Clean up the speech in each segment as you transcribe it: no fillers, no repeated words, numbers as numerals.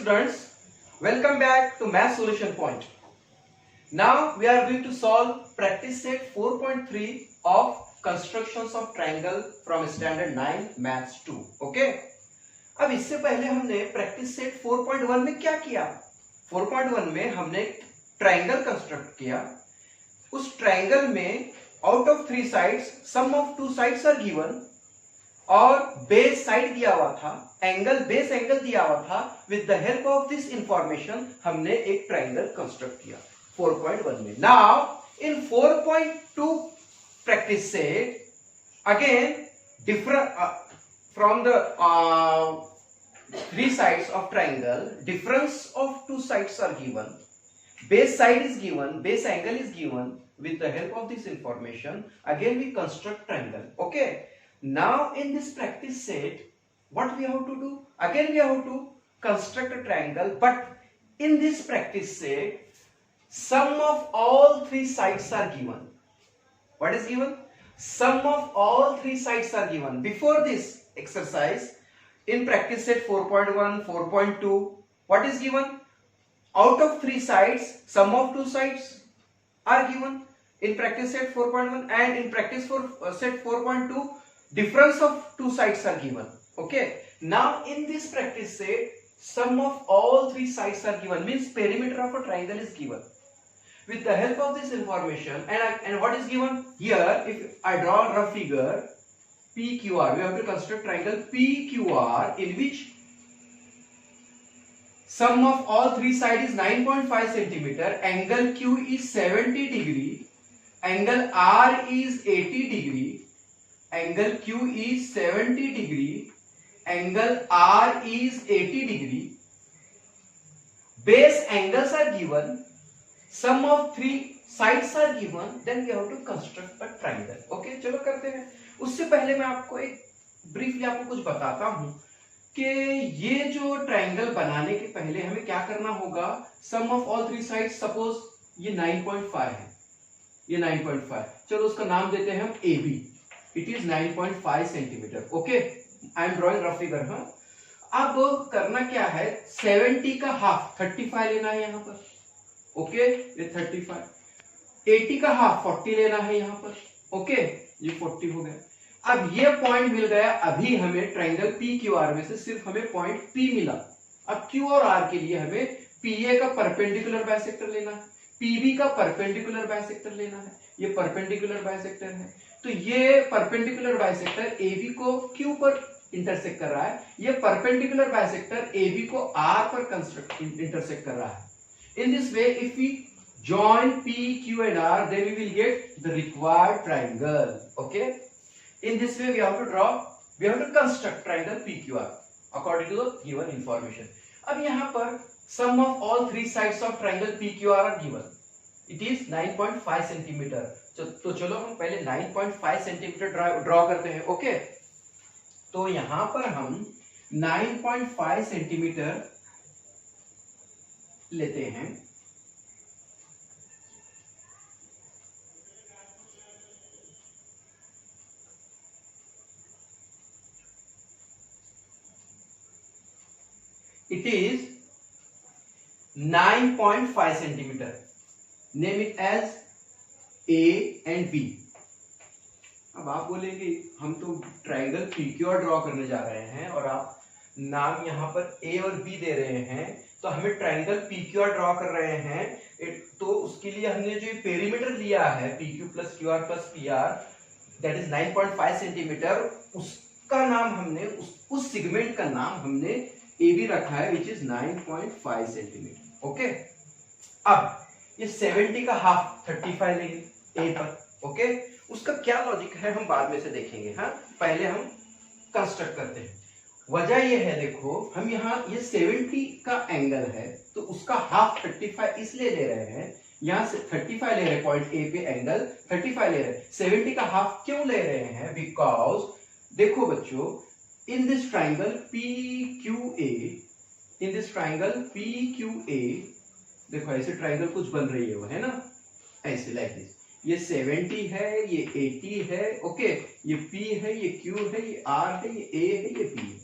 students, welcome back to Math Solution Point. Now we are going to solve practice set 4.3 of constructions of triangle from standard 9 maths 2. Okay? अब इससे पहले हमने practice set 4.1 में क्या किया? 4.1 में हमने ट्राइंगल कंस्ट्रक्ट किया. उस ट्राइंगल में out of 3 sides some of 2 sides are given और बेस साइड दिया हुआ था, एंगल बेस एंगल दिया हुआ था. With the help of this information हमने एक ट्राइंगल कंस्ट्रक्ट किया 4.1 में. Now in 4.2 practice set again different from the 3 sides of triangle, difference of 2 sides are given, base side is given, base angle is given. With the help of this information again we construct triangle. Okay, now in this practice set what we have to do? Again we have to construct a triangle, but in this practice set sum of all 3 sides are given. What is given? Sum of all 3 sides are given. Before this exercise in practice set 4.1, 4.2, what is given? Out of 3 sides sum of 2 sides are given in practice set 4.1, and in practice set 4.2 difference of 2 sides are given. Okay, now in this practice set sum of all 3 sides are given, means perimeter of a triangle is given. With the help of this information and what is given here, if I draw a rough figure PQR, we have to construct triangle PQR in which sum of all 3 sides is 9.5 centimeter, angle Q is 70 degree, angle R is 80 degree, angle Q is 70 degree, angle R is 80 degree, base angles are given, sum of 3 sides are given, then we have to construct a triangle. Okay, चलो करते हैं. उससे पहले मैं आपको एक briefly आपको कुछ बताता हूं कि ये जो ट्राइंगल बनाने के पहले हमें क्या करना होगा. सम ऑफ ऑल 3 साइड्स, सपोज ये 9.5 है, ये 9.5, चलो उसका नाम देते हैं हम AB. It is 9.5 centimetre. Okay, I am drawing rough figure. हाँ, अब करना क्या है, 70 का हाफ 35 लेना है यहाँ पर. ओके, ये 35. 80 का हाफ 40 लेना है यहाँ पर. ओके, ये 40 हो गया. अब ये पॉइंट मिल गया. अभी हमें ट्राइंगल PQR में से सिर्फ हमें पॉइंट P मिला. अब Q और R के लिए हमें PA का परपेंडिकुलर बाइसेक्टर लेना है, PB का परपेंडिकुलर बाइसेक्टर लेना है. ये परपेंडिकुलर बाइसेक्टर है, तो ये परपेंडिकुलर बाइसेक्टर AB को Q पर इंटरसेक्ट कर रहा है, ये परपेंडिकुलर बाइसेक्टर AB को R पर इंटरसेक्ट कर रहा है. In this way, if we join P, Q and R, then we will get the required triangle. Okay. In this way, we have to construct triangle PQR according to the given information. अब यहाँ पर sum of all 3 sides of triangle PQR are given. It is 9.5 centimeter. तो चलो हम पहले 9.5 centimetre draw करते हैं. Okay, तो यहाँ पर हम 9.5 सेंटीमीटर लेते हैं. It is 9.5 centimeter. Name it as A and B. अब आप बोलेंगे हम तो ट्राइंगल PQR ड्रॉ करने जा रहे हैं और आप नाम यहाँ पर A और B दे रहे हैं, तो हमें ट्राइंगल PQR ड्रॉ कर रहे हैं. तो उसके लिए हमने जो पेरीमीटर लिया है PQ plus QR plus PR, that is 9.5 centimetre, उसका नाम हमने उस सेगमेंट का नाम हमने AB रखा है, विच इज 9.5 सेंटीमीटर. ओके, अब ये 70 का हाफ 35 लेंगे A पर. ओके, उसका क्या लॉजिक है हम बाद में से देखेंगे. हाँ, पहले हम कंस्ट्रक्ट करते हैं. वजह ये है, देखो हम यहाँ ये 70 का एंगल है, तो उसका हाफ 35 इसलिए ले रहे हैं. यहाँ से 35 ले रहे हैं, पॉइंट A पे एंगल 35 ले रहे हैं. 70 का हाफ क्यों ले रहे हैं? बिकॉज देखो बच्चों, in this triangle PQA, in this triangle PQA, देखो ऐसे ट्राइंगल कुछ बन रही है वो, है ना, ऐसे लाइक दिस. ये 70 है, ये 80 है. ओके, ये P है, ये Q है, ये R है, ये A है, ये P है.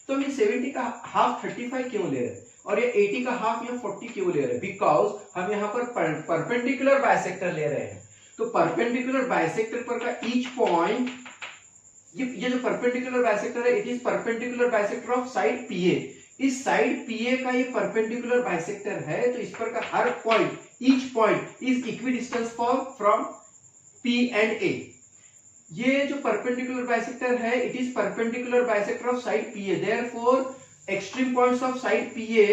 तो हम ये 70 का हाफ 35 क्यों ले रहे हैं? और ये 80 का हाफ या 40 क्यों ले रहे हैं? बिकॉज हम यहाँ पर परपेंडिकुलर बाइसेक्टर ले रहे हैं। तो परपेंडिकुलर बाइसेक्टर पर का ईच पॉइंट, ये जो परपेंडिकुलर बाइसेक्टर है, it is perpendicular bisector of side PA. इस साइड पीए का ये परपेंडिकुलर बाइसेक्टर है, तो इस पर का हर point, each point is equidistance from P and A. ये जो परपेंडिकुलर बाइसेक्टर है, it is perpendicular bisector of side PA, therefore extreme points of side PA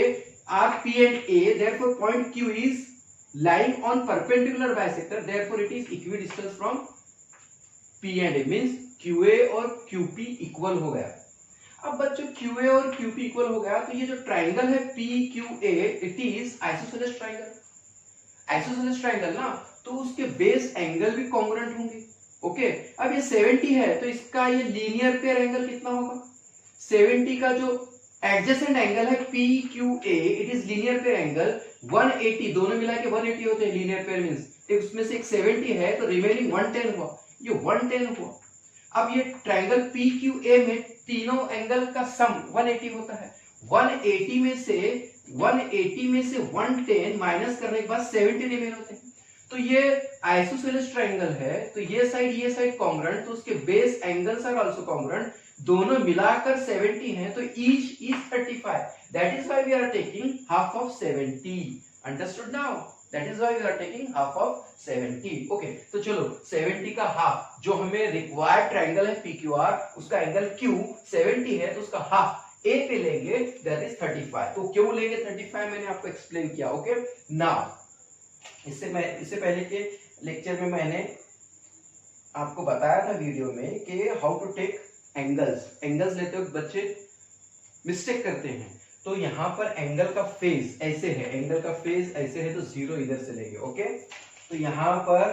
are P and A, therefore point Q is lying on perpendicular bisector, therefore it is equidistant from P and A, means QA और QP equal हो गया। अब बच्चों QA और QP equal हो गया, तो ये जो ट्राइंगल है PQA, it is isosceles triangle. Isosceles triangle ना, तो उसके बेस एंगल भी कॉन्ग्रुएंट होंगे। ओके, अब ये 70 है, तो इसका ये लीनियर पेयर एंगल कितना होगा? 70 का जो एडजेसेंट एंगल है PQA, it is linear pair angle 180, दोनों मिला के 180 होते हैं लीनियर पेयर मींस। उसमें से एक 70 है, तो रिमेनिंग 110 हुआ, ये 110 हुआ। अब ये ट्रायंगल PQA में तीनों एंगल का सम 180 होता है। 180 में से 110 माइनस करने के बाद 70 रिमेन होते हैं। तो ये आइसोसेलेस ट्रायंगल है, तो ये साइड कॉन्ग्रुएंट, तो उसके base angles are also congruent, दोनों मिलाकर 70 हैं, तो each is 35, that is why we are taking half of 70। Understood now? That is why we are taking half of 70। Okay, तो चलो 70 का हाफ, जो हमें रिक्वायर्ड ट्रायंगल है PQR, उसका एंगल Q 70 है, तो उसका हाफ A पे लेंगे, दैट इज 35। तो क्यों लेंगे 35, मैंने आपको एक्सप्लेन किया। ओके, नाउ इससे पहले के लेक्चर में मैंने आपको बताया था वीडियो में कि हाउ टू टेक एंगल्स लेते वक्त बच्चे मिस्टेक करते हैं। तो यहां पर एंगल का फेज ऐसे है, एंगल का फेज ऐसे है, तो 0 इधर से लेंगे। ओके, तो यहां पर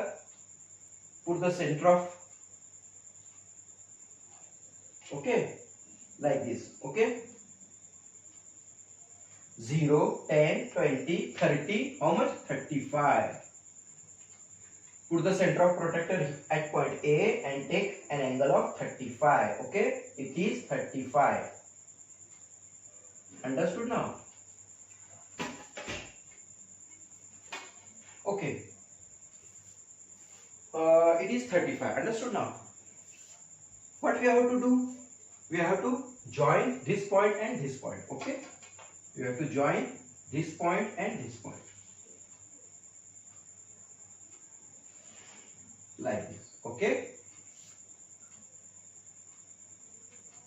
put the centre of, okay, like this. Okay, 0, 10, 20, 30, how much? 35. Put the center of protractor at point A and take an angle of 35. Okay, it is 35. Understood now? Okay, it is 35. Understood now? What we have to do? We have to join this point and this point. Okay, we have to join this point and this point. Like this. Okay,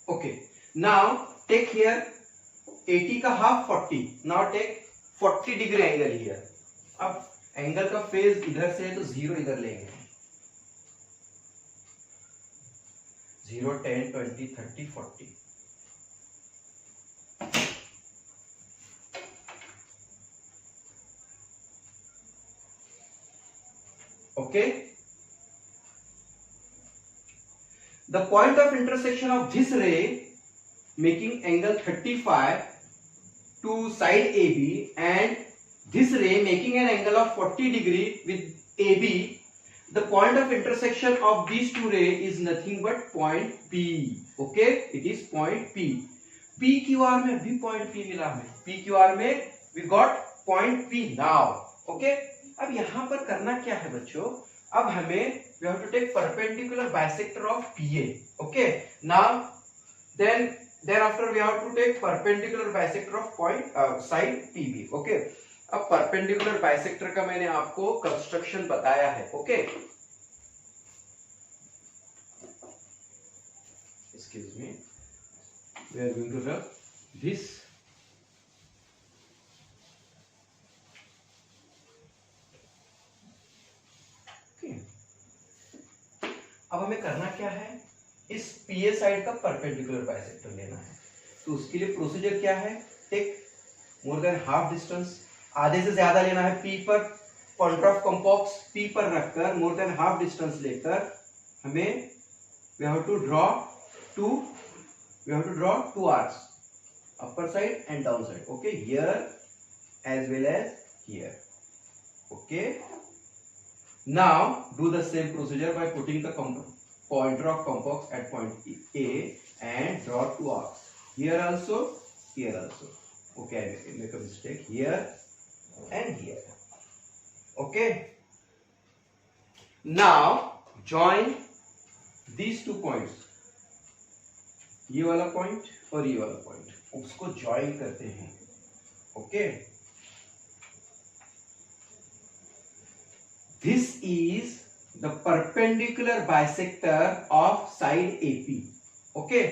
okay, now take here 80 का half 40, now take 40 degree angle here। अब angle का phase इधर से है, तो 0 इधर लेंगे। 0, 10, 20, 30, 40। Okay, the point of intersection of this ray making angle 35 to side AB and this ray making an angle of 40 degree with AB, the point of intersection of these two rays is nothing but point P. Okay, it is point P. PQR में भी point P मिला हमें, PQR में we got point P now. Okay, अब यहां पर करना क्या है बच्चों? अब हमें we have to take perpendicular bisector of PA. Okay, now then thereafter we have to take perpendicular bisector of point side PB. Okay, अब perpendicular bisector का मैंने आपको कंस्ट्रक्शन बताया है। Okay, excuse me, we are going to rub this. अब हमें करना क्या है? इस PA साइड का परपेंडिकुलर बाइसेक्टर लेना है। तो उसके लिए प्रोसीजर क्या है? Take more than half distance, आधे से ज्यादा लेना है। P पर पॉइंट ऑफ कंपॉक्स P पर रखकर मोर देन हाफ डिस्टेंस लेकर हमें we have to draw two arcs, upper side and down side. Okay, here as well as here. Okay, now do the same procedure by putting the pointer of complex at point A and draw two arcs. Here also, here also. Okay, I make a mistake here and here. Okay, now join these 2 points, ये वाला point और ये वाला point, उसको join करते हैं. Okay, this is the perpendicular bisector of side AP. Okay,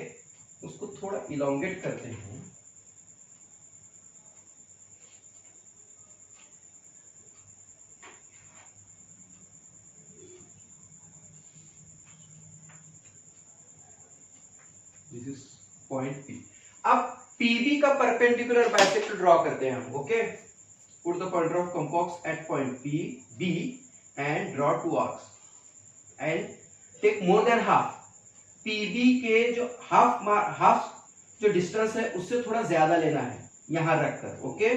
उसको थोड़ा इलोंगेट करते हैं. This is point P. अब पीबी का परपेंडिकुलर बाइसेक्टर ड्रॉ करते हैं हम. Okay, put the pointer of compass at point P B and draw 2 arcs and take more than half. PB के जो हाफ जो डिस्टेंस है उससे थोड़ा ज्यादा लेना है यहां रखकर. Okay,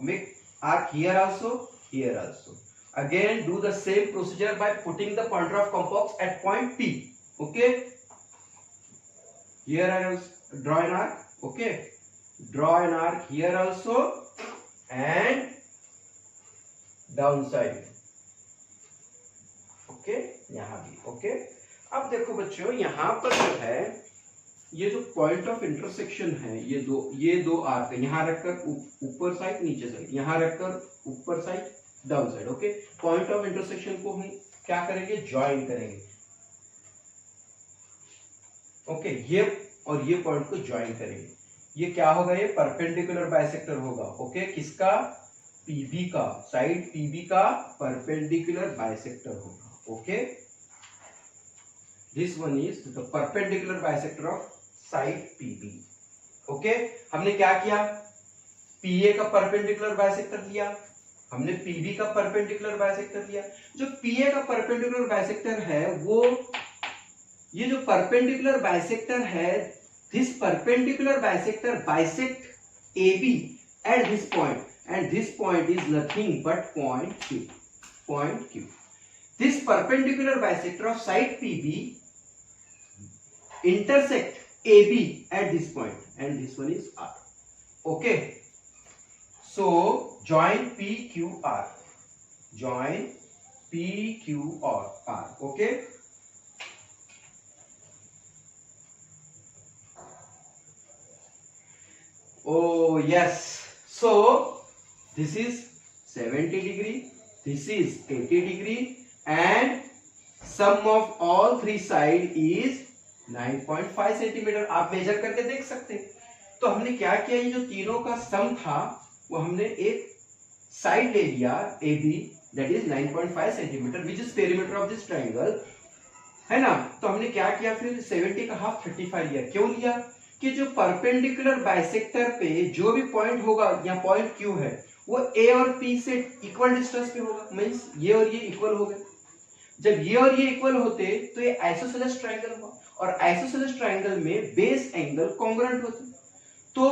make arc here also, here also. Again do the same procedure by putting the pointer of compass at point P. Okay, here I will draw an arc. Okay, draw an arc here also and downside. Okay, यहां भी. Okay, अब देखो बच्चों, यहां पर जो है ये जो पॉइंट ऑफ इंटरसेक्शन है, ये दो आर्क है. यहां रखकर ऊपर साइड, नीचे साइड, यहां रखकर ऊपर side, down side. Okay, point of intersection को हम क्या करेंगे, ज्वाइन करेंगे. ओके, ये और ये पॉइंट को ज्वाइन करेंगे. ये क्या होगा, ये परपेंडिकुलर बाइसेक्टर होगा. ओके, किसका, पीबी का, साइड पीबी का परपेंडिकुलर बाइसेक्टर होगा. Okay, this one is the perpendicular bisector of side PB. Okay, हमने क्या किया, पीए का परपेंडिकुलर बाइसेक्टर लिया, हमने पीबी का परपेंडिकुलर बाइसेक्टर लिया. जो पीए का परपेंडिकुलर बाइसेक्टर है, वो ये जो परपेंडिकुलर बाइसेक्टर है, this perpendicular bisector bisect AB at this point, and this point is nothing but point Q. Point Q. This perpendicular bisector of side PB intersect AB at this point, and this one is R. Okay. So join PQR. Join PQR. Okay. Oh yes, so this is 70 degree, this is 80 degree and sum of all three side is 9.5 centimetre. आप major करके देख सकते हैं. तो हमने क्या किया, ये जो तीनों का सम था वो हमने एक साइड ले लिया AB, that is 9.5 centimetre, which is perimeter of this triangle, है ना. तो हमने क्या किया, फिर 70 का हाफ 35 लिया. क्यों लिया, कि जो परपेंडिकुलर बाइसेक्टर पे जो भी पॉइंट होगा, या पॉइंट Q है, वो A और P से इक्वल डिस्टेंस पे होगा. मींस ये और ये इक्वल हो गए. जब ये और ये इक्वल होते तो ये आइसोसेलेस ट्रायंगल हुआ, और आइसोसेलेस ट्रायंगल में बेस एंगल कॉन्ग्रुएंट होते. तो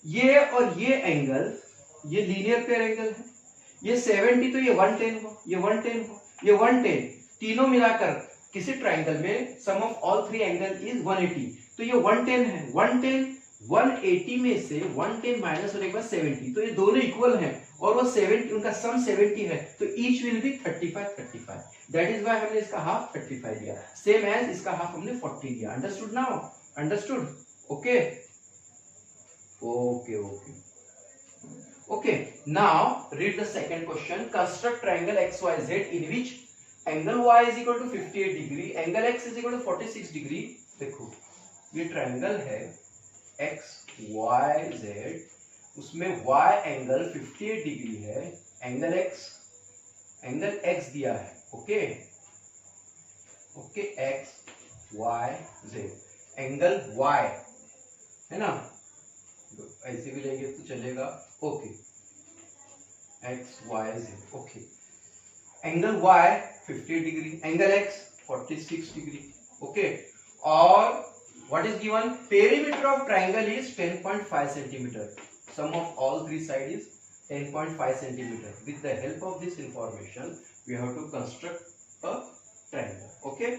ये और ये एंगल, ये लीनियर पेयर एंगल है. ये 70 तो ये 110 हुआ, ये 110 हुआ, ये 110, तीनों मिलाकर किसी ट्रायंगल में sum of all three angle is 180. तो ये 110 है. 110 180 में से 110 माइनस होने के बाद 70, तो ये दोनों इक्वल हैं, और वो 70, उनका सम 70 है, तो each will be 35. That is why हमने इसका हाफ 35 लिया, सेम एज इसका हाफ हमने 40 लिया. Understood now? Understood? Okay okay okay okay. Now read the second question. Construct triangle XYZ in which angle Y is equal to 58 degree, angle X is equal to 46 degree. देखो, ये triangle है XYZ, उसमें Y angle 58 degree है, angle X दिया है. Okay okay, XYZ, angle Y है ना, ऐसे भी लेंगे तो चलेगा. Okay, XYZ. Okay, angle Y 50 degree, angle X 46 degree. Okay, और what is given, perimeter of triangle is 10.5 centimeter, sum of all three sides is 10.5 centimeter. With the help of this information we have to construct a triangle. Okay,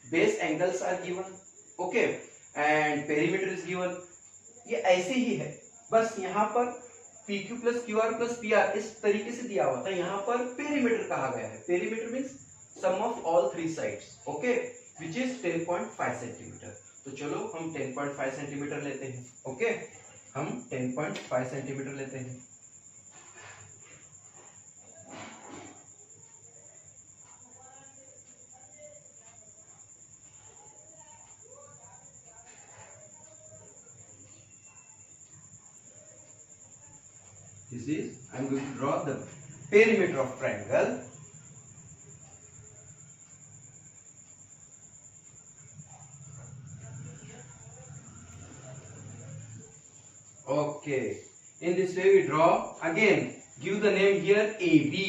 base angles are given. Okay, and perimeter is given. ये ऐसे ही है, बस यहाँ पर PQ plus QR plus PR इस तरीके से दिया हुआ था, यहाँ पर पेरीमीटर कहा गया है। Perimeter means sum of all three sides, okay, which is 10.5 centimetre. तो चलो हम 10.5 सेंटीमीटर लेते हैं, ओके, हम 10.5 सेंटीमीटर लेते हैं। This is, I am going to draw the perimeter of triangle. Okay, in this way we draw. Again, give the name here AB.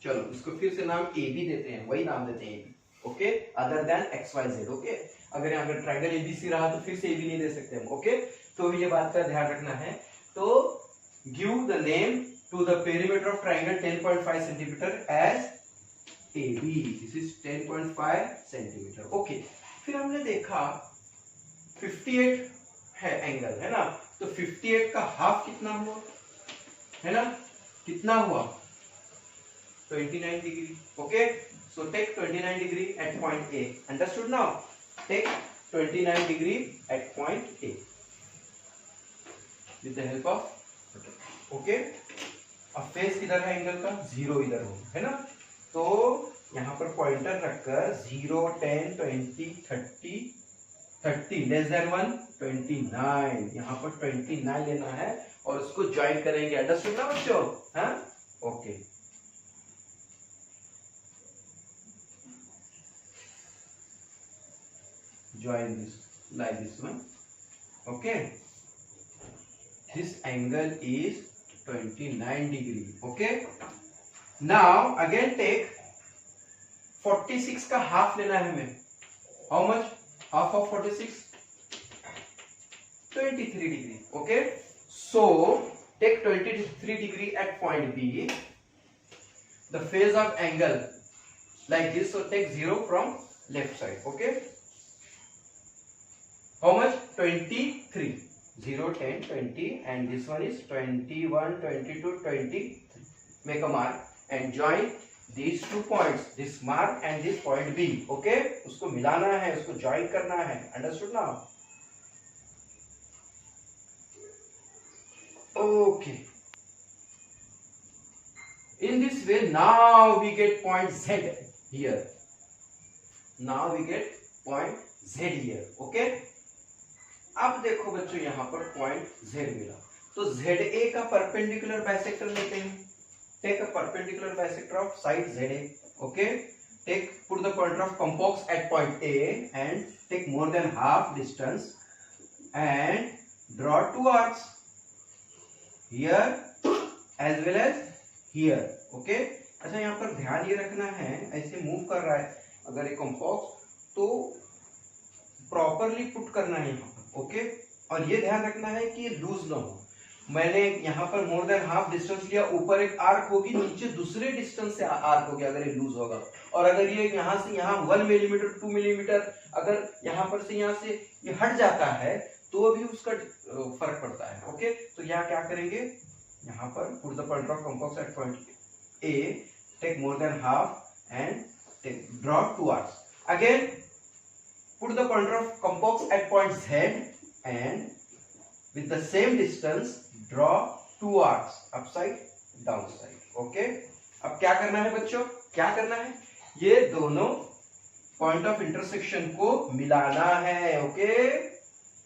चलो इसको फिर से नाम AB देते हैं, वही नाम देते हैं AB, okay, other than XYZ, okay. अगर यहाँ पर ट्राइंगल ABC रहा तो फिर से AB नहीं दे सकते हम, ओके। तो ये बात का ध्यान रखना है। तो give the name to the perimeter of triangle 10.5 centimeter as AB. This is 10.5 centimeter. Okay. फिर हमने देखा 58 है एंगल, है ना, तो 58 का हाफ कितना हुआ, है ना, कितना हुआ 29 degree, okay. So take 29 degree at point A. Understood now? Take 29 degree at point A with the help of, okay. अब फेस किधर है एंगल का, 0 इधर हो, है ना। तो यहाँ पर पॉइंटर रखकर 0, 10, 20, 30 लेस देन 1, 29, यहाँ पर 29 लेना है और उसको ज्वाइन करेंगे। अंडरस्टूड ना बच्चों, हाँ, okay. Join this like this one, okay. This angle is 29 degree, okay. Now again take 46 का हाफ लेना है हमें। How much? Half of 46? 23 degree, okay. So take 23 degree at point B. The phase of angle like this, so take 0 from left side, okay. How much? 23. 0, 10, 20 and this one is 21, 22, 23. Make a mark and join these two points, this mark and this point B, okay. उसको मिलाना है, उसको join करना है, understood now? Okay. In this way now we get point Z here. Now we get point Z here, okay. अब देखो बच्चों यहाँ पर पॉइंट Z मिला, तो ZA का परपेंडिकुलर बाइसेक्टर लेते हैं। Take a perpendicular bisector of side ZA, okay. Take put the pointer of compass at point A and take more than half distance and draw two arcs here as well as here, okay. अच्छा, यहाँ पर ध्यान ये रखना है, ऐसे move कर रहा है अगर ये कंपॉक्स तो प्रॉपरली पुट करना है यहाँ पर, ओके। और ये ध्यान रखना है कि ये लूज ना हो। मैंने यहाँ पर मोर देन हाफ डिस्टेंस लिया, ऊपर एक आर्क होगी, नीचे दूसरे डिस्टेंस से आर्क होगी अगर ये लूज होगा। और अगर ये यहाँ से यहाँ 1 मिलीमीटर 2 मिलीमीटर अगर यहाँ पर से यहाँ से ये हट जाता है तो भी उसका फर्क पड़ता है, ओके। तो यहाँ क्या करेंगे, यहाँ पर put the point of compass at point A, take more than half and take draw two arcs. Again put the pointer of compox at point Z and with the same distance draw two arcs, upside downside, okay. अब क्या करना है बच्चों, क्या करना है, ये दोनों पॉइंट ऑफ इंटरसेक्शन को मिलाना है, okay.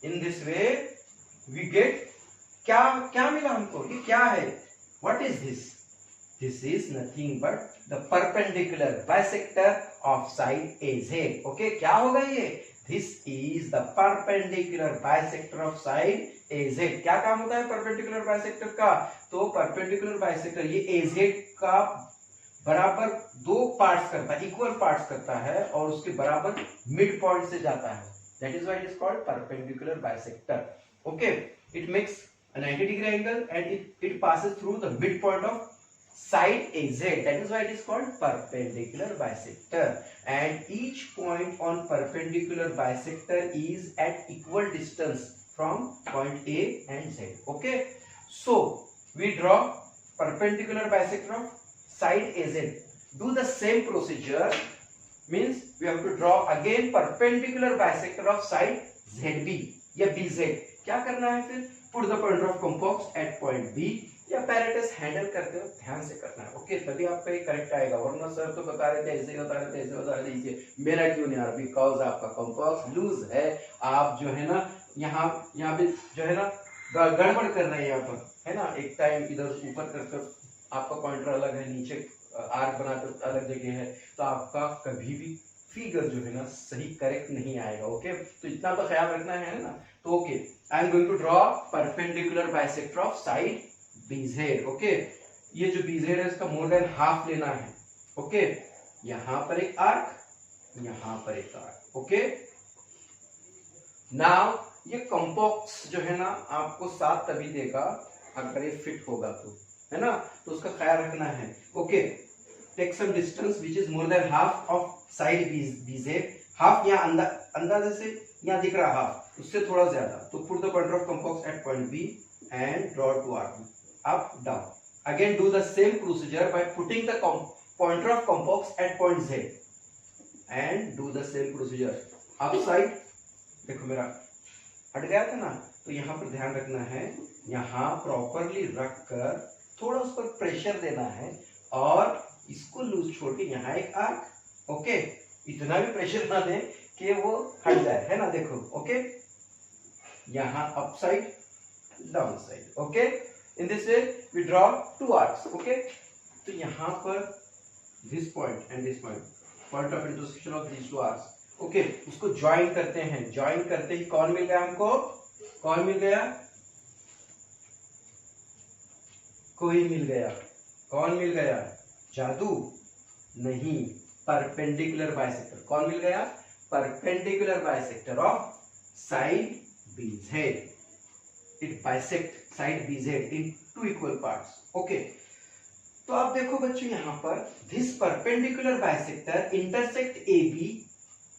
In this way we get, क्या क्या मिला हमको, ये क्या है, what is this, this is nothing but the perpendicular bisector of side AZ, okay. क्या होगा ये, this is the perpendicular bisector of side AZ। क्या काम होता है परपेंडिकुलर बाइसेक्टर का, तो परपेंडिकुलर बाइसेक्टर ये AZ का बराबर दो पार्ट्स करता है, इक्वल पार्ट्स करता है और उसके बराबर मिड पॉइंट से जाता है, that is why it is called perpendicular bisector, okay. It makes a 90 degree angle and it passes through the midpoint of side AZ, that is why it is called perpendicular bisector, and each point on perpendicular bisector is at equal distance from point A and Z. Okay, so we draw perpendicular bisector of side AZ. Do the same procedure, means we have to draw again perpendicular bisector of side ZB या BZ. क्या करना है फिर? Put the pointer of complex at point B. या apparatus handle करते हो ध्यान से करना है. ओके, तभी आपका ये करेक्ट आएगा. वरना सर तो बता रहे थे ऐसे ही बता रहे थे, ऐसे बता रहे थे, मेरा क्यों नहीं आ रहा? बिकॉज आपका कॉम्पॉक्स लूज है. आप जो है ना यहाँ पे जो है ना गड़बड़ कर रहे हैं यहाँ पर, है ना. एक टाइम इधर ऊपर कर आपका पॉइंटर अलग है, नीचे आर्क बनाकर अलग जगह है, तो आपका कभी भी फिगर जो है ना सही करेक्ट नहीं आएगा. ओके, तो इतना तो ख्याल रखना है ना. तो okay, I am going to draw perpendicular bisector of side BZ. Okay, ये जो BZ है इसका मोर देन हाफ लेना है. ओके, यहां पर एक आर्क, यहां पर एक आर्क. ओके, नाउ ये कंपॉक्स जो है ना आपको साथ तभी देगा अगर ये फिट होगा तो, है ना. तो उसका ख्याल रखना है. Okay, take some distance which is more than half of side BZ. Half यहाँ अंदाजे से यहाँ दिख रहा हाफ, उससे थोड़ा ज्यादा. तो put the pointer of compass at point B and draw to arc up down. Again do the same procedure by putting the pointer of complex at point Z and do the same procedure. Upside देखो मेरा हट गया था ना, तो यहाँ पर ध्यान रखना है, यहाँ प्रॉपरली रख कर थोड़ा उस पर प्रेशर देना है और इसको लूज छोड़ के यहाँ एक आर्क. ओके, इतना भी प्रेशर ना दें कि वो हट जाए, है ना. देखो, ओके, यहाँ up side, down side. Okay, in this way we draw two arcs. Okay, तो यहाँ पर this point and this point, point of intersection of this two arcs. Okay, उसको ज्वाइन करते हैं. ज्वाइन करते ही कौन मिल गया हमको? कौन मिल गया? कोई मिल गया. कौन मिल गया? जादू नहीं, परपेंडिकुलर बाइसेक्टर. कौन मिल गया? Perpendicular bisector of side BZ. It bisect side BZ in two equal parts. Okay. तो आप देखो बच्चों यहाँ पर this perpendicular bisector intersect AB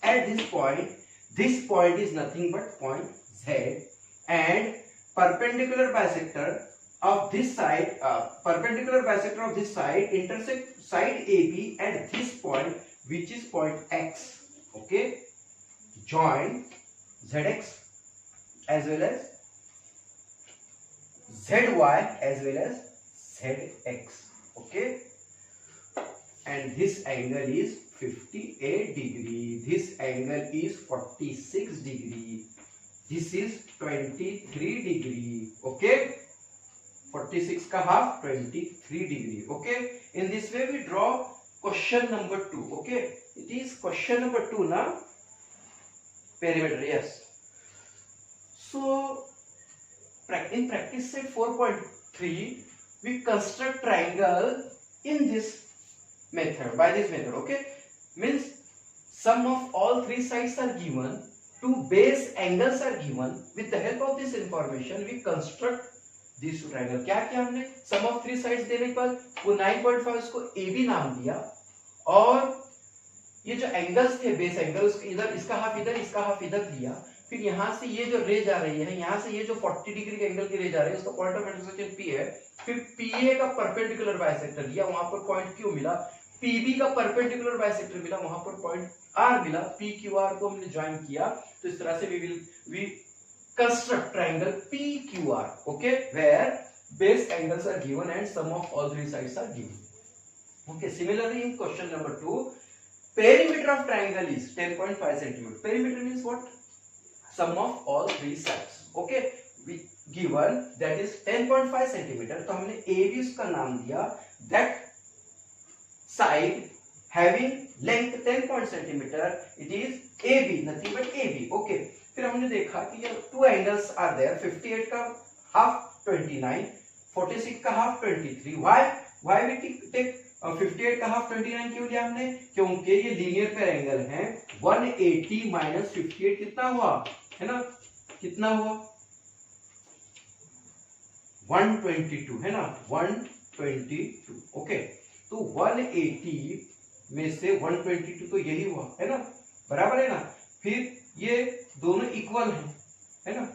at this point. This point is nothing but point Z, and perpendicular bisector of this side, perpendicular bisector of this side intersect side AB at this point, which is point X. Okay. Join ZX as well as ZY as well as ZX. Okay, and this angle is 58 degree. This angle is 46 degree. This is 23 degree. Okay, 46 का half 23 degree. Okay, in this way we draw question number 2. Okay, it is question number 2 na, perimeter. Yes. So in practice set 4.3 we construct triangle in this method, by this method. Okay, means sum of all three sides are given, two base angles are given. With the help of this information we construct these two triangle. क्या किया हमने? sum of three sides देने के बाद वो 9.5 उसको AB नाम दिया, और ये जो एंगल्स थे बेस एंगल्स, इधर इसका हाफ इधर, इसका हाफ इधर लिया. फिर यहाँ से ये जो रे जा रही है, यहाँ से ये जो 40 डिग्री के एंगल की रे जा रही है, उसका पॉइंट ऑफ इंटरसेक्शन P है. फिर PA का परपेंडिकुलर बाइसेक्टर लिया, वहां पर पॉइंट Q मिला. PB का परपेंडिकुलर बाइसेक्टर मिला, वहां पर पॉइंट R मिला. PQR को हमने ज्वाइन किया. तो इस तरह से we construct triangle PQR. Okay, where base angles are given and sum of all three sides are given. Okay, similarly in question number 2, perimeter of triangle is 10.5 cm. Perimeter means what? Sum of all three sides. Okay, we given that is 10.5 cm. तो हमने AB उसका नाम दिया. That side having length 10 cm, it is AB, nothing but AB. Okay, फिर हमने देखा कि ये two angles are there. 58 का half 29, 46 का half 23. Why we take 58 का हाफ 29 क्यों लिया हमने? क्योंकि ये लीनियर पेयर एंगल है. 180 माइनस 58 कितना हुआ, है ना? कितना हुआ? 122, है ना? 122. ओके, तो 180 में से 122 तो यही हुआ, है ना? बराबर है ना? फिर ये दोनों इक्वल है ना?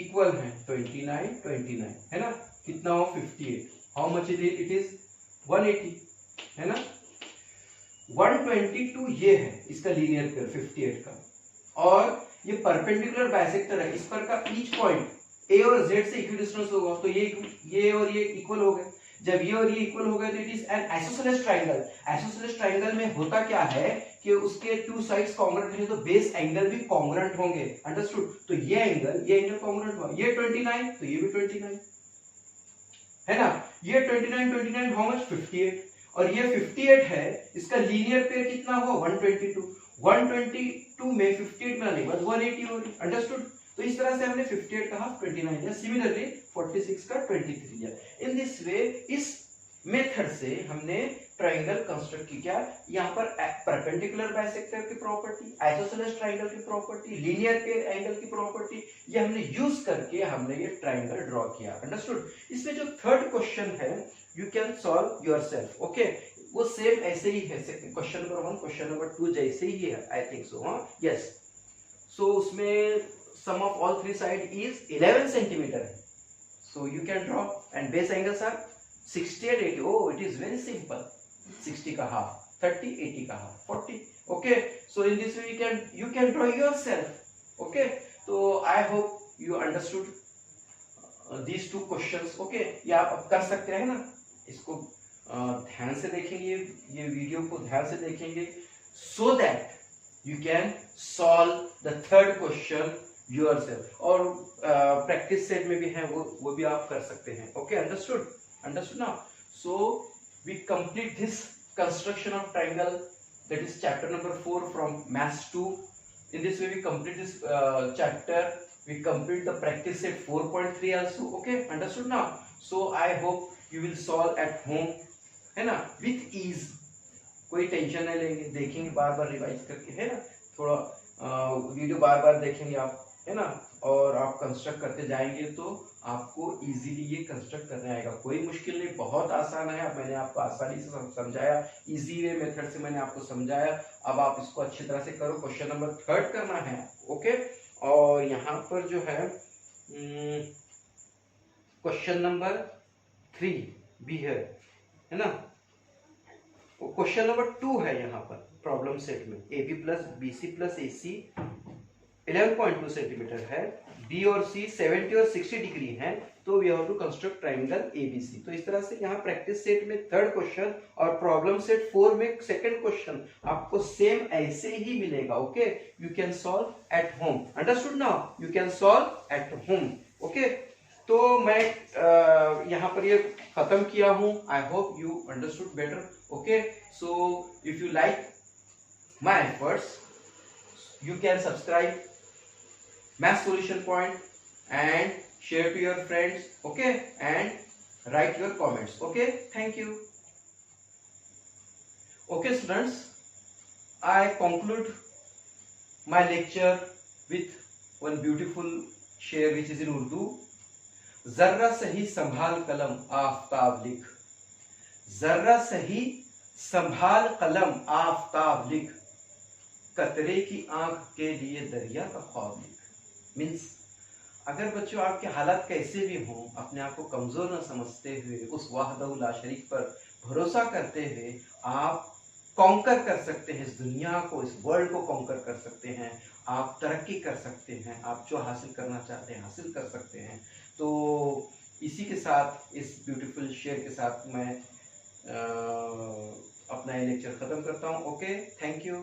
इक्वल है 29 29 है ना, कितना हो 58, हाउ मच इट इज 180 है ना। 122 ये है इसका लीनियर पेयर 58 का, और ये परपेंडिकुलर बाइसेक्टर है, इस पर का ईच पॉइंट ए और जेड से इक्विडिस्टेंस होगा, तो ये और ये इक्वल हो गए। जब ये और ये इक्वल हो गए तो it is an isosceles triangle. Isosceles triangle में होता क्या है कि उसके टू साइड्स कॉन्ग्रुएंट है, तो बेस एंगल भी कॉन्ग्रुएंट होंगे, अंडरस्टूड। तो ये एंगल कॉन्ग्रुएंट हुआ, ये 29 तो ये भी 29 है ना, ये 29 29 हाउ मच 58, और ये 58 है, इसका लीनियर पेयर कितना हुआ 122, 122 में 58 में आने के बाद 180 हो रही, अंडरस्टूड। तो इस तरह से हमने 58 का हाफ 29 लिया, सिमिलरली 46 का 23 लिया। इन दिस वे, इस मेथड से हमने ट्रायंगल कंस्ट्रक्ट की। क्या यहाँ पर परपेंडिकुलर बाइसेक्टर की प्रॉपर्टी, आइसोसेलेस ट्रायंगल की प्रॉपर्टी, लीनियर पेयर एंगल की प्रॉपर्टी, ये हमने यूज करके हमने ये ट्रायंगल ड्रॉ किया, अंडरस्टूड। इसमें जो थर्ड क्वेश्चन है you can solve yourself, okay. वो सेम ऐसे ही है, क्वेश्चन नंबर 1 क्वेश्चन नंबर 2 जैसे ही है, आई थिंक सो, हाँ यस। सो उसमें sum of all three sides is 11 centimeter, so you can draw, and base angles are 60 and 80. Oh, it is very simple, 60 ka half, 30, 80 ka half, 40, okay. So in this way you can draw yourself, okay. So I hope you understood these two questions, okay. ये आप कर सकते हैं ना, इसको ध्यान से देखेंगे, ये वीडियो को ध्यान से देखेंगे, so that you can solve the third question yourself, और प्रैक्टिस सेट में भी है वो भी आप कर सकते हैं, okay, understood now. So we complete this construction of triangle, that is chapter number 4 from maths 2। In this way we complete this chapter, we complete the practice set 4.3 also, okay, understood now. So I hope you will solve at home, है ना, with ease, कोई tension नहीं लेंगे, देखेंगे बार बार revise करके, है ना, थोड़ा वीडियो बार बार देखेंगे आप, है ना, और आप कंस्ट्रक्ट करते जाएंगे तो आपको इजीली ये कंस्ट्रक्ट करने आएगा, कोई मुश्किल नहीं, बहुत आसान है। मैंने आपको आसानी से समझाया, इजी वे मेथड से मैंने आपको समझाया, अब आप इसको अच्छी तरह से करो। क्वेश्चन नंबर 3 करना है, ओके। और यहाँ पर जो है क्वेश्चन नंबर 3 भी है ना, क्वेश्चन नंबर 2 है यहाँ पर प्रॉब्लम सेट में, A B plus B C plus A C 11.2 centimetre है, बी और सी 70 और 60 डिग्री है, तो we have to construct triangle ABC. तो इस तरह से यहाँ प्रैक्टिस सेट में थर्ड क्वेश्चन और प्रॉब्लम सेट 4 में सेकंड क्वेश्चन आपको सेम ऐसे ही मिलेगा, ओके। You can solve at home, understood now, you can solve at home, okay. तो मैं यहाँ पर ये खत्म किया हूँ, आई hope you understood better, okay. So if you like my efforts, you can subscribe Math Solution Point and share to your friends, okay, and write your comments, okay. Thank you. Okay students, I conclude my lecture with one beautiful शेर which is in Urdu. जर्रा सही संभाल कलम आफताब लिख, जर्रा सही संभाल कलम आफताब लिख, कतरे की आंख के लिए दरिया का ख्वाब लिख। मीन्स अगर बच्चों आपके हालात कैसे भी हों, अपने आप को कमजोर न समझते हुए उस वाहदहु ला शरीक पर भरोसा करते हुए आप कॉन्कर कर सकते हैं इस दुनिया को, इस वर्ल्ड को कॉन्कर कर सकते हैं, आप तरक्की कर सकते हैं, आप जो हासिल करना चाहते हैं हासिल कर सकते हैं। तो इसी के साथ, इस ब्यूटीफुल शेयर के साथ मैं अपना ये लेक्चर खत्म करता हूँ, ओके, थैंक यू।